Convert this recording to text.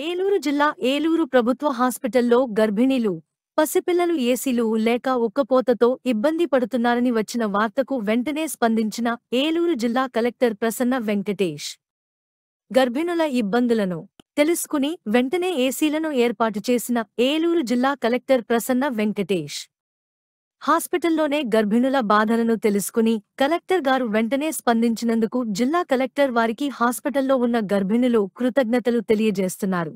ఏలూరు జిల్లా ఏలూరు ప్రభుత్వ హాస్పిటల్లో గర్భిణీలు, పసిపిల్లలు ఏసీలు లేక ఉక్కపోతతో ఇబ్బంది పడుతున్నారని వచ్చిన వార్తకు వెంటనే స్పందించిన ఏలూరు జిల్లా కలెక్టర్ ప్రసన్న వెంకటేష్ గర్భిణుల ఇబ్బందులను తెలుసుకుని వెంటనే ఏసీలను ఏర్పాటు చేసిన ఏలూరు జిల్లా కలెక్టర్ ప్రసన్న వెంకటేష్ హాస్పిటల్లోనే గర్భిణుల బాధలను తెలుసుకుని కలెక్టర్ గారు వెంటనే స్పందించినందుకు జిల్లా కలెక్టర్ వారికి హాస్పిటల్లో ఉన్న గర్భిణులు కృతజ్ఞతలు తెలియజేస్తున్నారు.